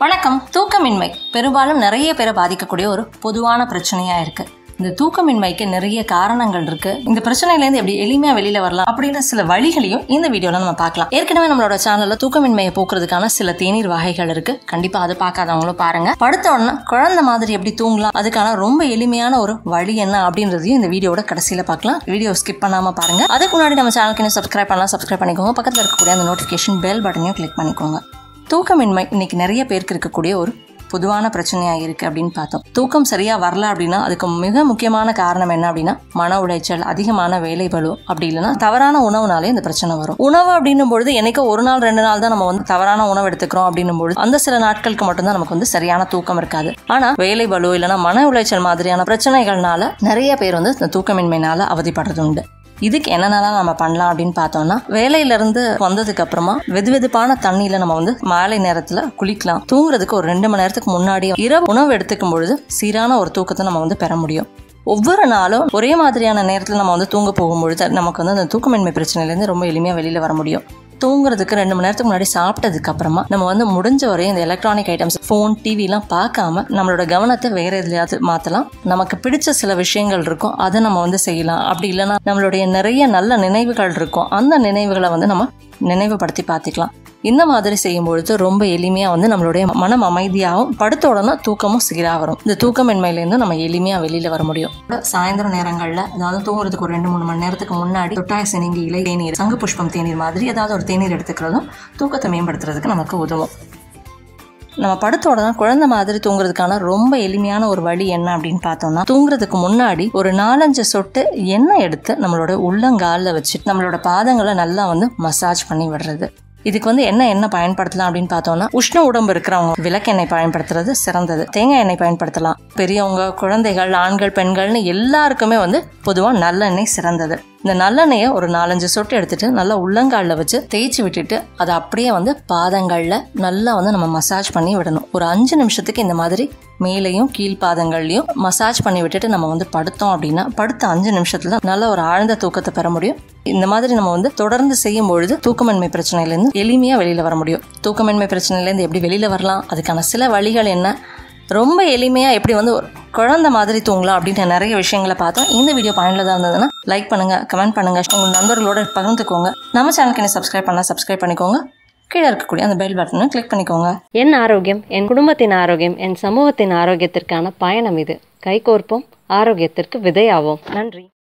வணக்கம். தூக்கமின்மை பெரும்பாலும் நிறைய பேரை பாதிக்கக்கூடிய ஒரு பொதுவான பிரச்சனையா இருக்கு. இந்த தூக்கமின்மைக்கு நிறைய காரணங்கள் இருக்கு. இந்த பிரச்சனையிலேருந்து எப்படி எளிமையா வெளியில வரலாம் அப்படின்னு சில வழிகளையும் இந்த வீடியோல நம்ம பார்க்கலாம். ஏற்கனவே நம்மளோட சேனல்ல தூக்கமின்மையை போக்குறதுக்கான சில தேநீர் வகைகள் இருக்கு. கண்டிப்பா அதை பார்க்காதவங்களும் பாருங்க. படுத்த உடனே குழந்தை மாதிரி எப்படி தூங்கலாம், அதுக்கான ரொம்ப எளிமையான ஒரு வழி என்ன அப்படின்றதையும் இந்த வீடியோட கடைசியில பார்க்கலாம். வீடியோ ஸ்கிப் பண்ணாம பாருங்க. அதுக்கு முன்னாடி நம்ம சேனலுக்கு சப்ஸ்கிரைப் பண்ணலாம், சப்ஸ்கிரைப் பண்ணிக்கோங்க. பக்கத்துல இருக்கக்கூடிய அந்த நோட்டிபிகேஷன் பெல் பட்டனையும் கிளிக் பண்ணிக்கோங்க. தூக்கமின்மை இன்னைக்கு நிறைய பேருக்கு இருக்கக்கூடிய ஒரு பொதுவான பிரச்சனையா இருக்கு அப்படின்னு பார்த்தோம். தூக்கம் சரியா வரல அப்படின்னா அதுக்கு மிக முக்கியமான காரணம் என்ன அப்படின்னா மன உளைச்சல், அதிகமான வேலை பளு, அப்படி இல்லைன்னா தவறான உணவுனாலே இந்த பிரச்சனை வரும். உணவு அப்படின்னும் பொழுது என்னைக்கோ ஒரு நாள் 2 நாள் தான் நம்ம தவறான உணவு எடுத்துக்கிறோம் அப்படின்னும் பொழுது அந்த சில நாட்களுக்கு மட்டும்தான் நமக்கு சரியான தூக்கம் இருக்காது. ஆனா வேலை பளு இல்லைன்னா மன உளைச்சல் மாதிரியான பிரச்சனைகள்னால நிறைய பேர் இந்த தூக்கமின்மைனால அவதிப்படுறது உண்டு. இதுக்கு என்னென்னலாம் நம்ம பண்ணலாம் அப்படின்னு பார்த்தோம்னா, வேலையில இருந்து வந்ததுக்கு அப்புறமா வெதுவெதுப்பான தண்ணியில நம்ம மாலை நேரத்துல குளிக்கலாம். தூங்குறதுக்கு ஒரு 2 மணி நேரத்துக்கு முன்னாடி இரவு உணவு எடுத்துக்கும் பொழுது சீரான ஒரு தூக்கத்தை நம்ம பெற முடியும். ஒவ்வொரு நாளும் ஒரே மாதிரியான நேரத்தில் நம்ம தூங்க போகும்பொழுது நமக்கு அந்த தூக்கமின்மை பிரச்சனையிலேருந்து ரொம்ப எளிமையாக வெளியில் வர முடியும். தூங்குறதுக்கு 2 மணி நேரத்துக்கு முன்னாடி சாப்பிட்டதுக்கு அப்புறமா நம்ம முடிஞ்ச வரையும் இந்த எலக்ட்ரானிக் ஐட்டம்ஸ், ஃபோன், டிவிலாம் பார்க்காம நம்மளோட கவனத்தை வேற எதுலையாவது மாற்றலாம். நமக்கு பிடிச்ச சில விஷயங்கள் இருக்கும், அதை நம்ம செய்யலாம். அப்படி இல்லைன்னா நம்மளுடைய நிறைய நல்ல நினைவுகள் இருக்கும், அந்த நினைவுகளை நம்ம நினைவுபடுத்தி பார்த்துக்கலாம். இந்த மாதிரி செய்யும்பொழுது ரொம்ப எளிமையா நம்மளுடைய மனம் அமைதியாகவும் படுத்த உடனே தூக்கமும் சீராக வரும். இந்த தூக்கமின்மையிலேருந்து நம்ம எளிமையா வெளியில வர முடியும். சாயந்தரம் நேரங்கள்ல அதாவது தூங்குறதுக்கு ஒரு 2-3 மணி நேரத்துக்கு முன்னாடி தொட்டாய சினிங்கி இலை தேநீர், சங்கு புஷ்பம் தேநீர் மாதிரி ஏதாவது ஒரு தேநீர் எடுத்துக்கிறதும் தூக்கத்தை மேம்படுத்துறதுக்கு நமக்கு உதவும். நம்ம படுத்த உடனே குழந்தை மாதிரி தூங்குறதுக்கான ரொம்ப எளிமையான ஒரு வழி என்ன அப்படின்னு பார்த்தோம்னா, தூங்குறதுக்கு முன்னாடி ஒரு 4-5 சொட்டு எண்ணெய் எடுத்து நம்மளோட உள்ளங்காலில் வச்சுட்டு நம்மளோட பாதங்களை நல்லா மசாஜ் பண்ணி விடுறது. இதுக்கு என்ன பயன்படுத்தலாம் அப்படின்னு பார்த்தோம்னா, உஷ்ண உடம்பு இருக்கிறவங்க விளக்கெண்ணெய் பயன்படுத்துறது சிறந்தது. தேங்காய் எண்ணெய் பயன்படுத்தலாம். பெரியவங்க, குழந்தைகள், ஆண்கள், பெண்கள்னு எல்லாருக்குமே பொதுவாக நல்லெண்ணெய் சிறந்தது. இந்த நல்லெண்ணெயை ஒரு 4-5 சொட்டு எடுத்துட்டு நல்லா உள்ளங்காலில் வச்சு தேய்ச்சி விட்டுட்டு அதை அப்படியே பாதங்களில் நல்லா நம்ம மசாஜ் பண்ணி விடணும். ஒரு 5 நிமிஷத்துக்கு இந்த மாதிரி மேலையும் கீழ்பாதங்கள்லையும் மசாஜ் பண்ணி விட்டுட்டு நம்ம படுத்தோம் அப்படின்னா படுத்த 5 நிமிஷத்துல நல்ல ஒரு ஆழ்ந்த தூக்கத்தை பெற முடியும். இந்த மாதிரி நம்ம தொடர்ந்து செய்யும் பொழுது தூக்கமின்மை பிரச்சனையிலேருந்து எளிமையா வெளியில வர முடியும். தூக்கமின்மை பிரச்சனையிலேருந்து எப்படி வெளியில வரலாம், அதுக்கான சில வழிகள் என்ன, ரொம்ப எளிமையா எப்படி குழந்தை மாதிரி தூங்கலாம் அப்படின்னு நிறைய விஷயங்களை பார்த்தோம். இந்த வீடியோ பயனுள்ளதா இருந்ததுன்னா லைக் பண்ணுங்க, கமெண்ட் பண்ணுங்க, உங்க நண்பர்களோட பகிர்ந்துக்கோங்க. நம்ம சேனலுக்கு சப்ஸ்கிரைப் பண்ணிக்கோங்க. கீழே இருக்கக்கூடிய அந்த பெல் பட்டனை கிளிக் பண்ணிக்கோங்க. என் ஆரோக்கியம், என் குடும்பத்தின் ஆரோக்கியம், என் சமூகத்தின் ஆரோக்கியத்திற்கான பயணம் இது. கைகோர்ப்போம், ஆரோக்கியத்திற்கு விதையாவோம். நன்றி.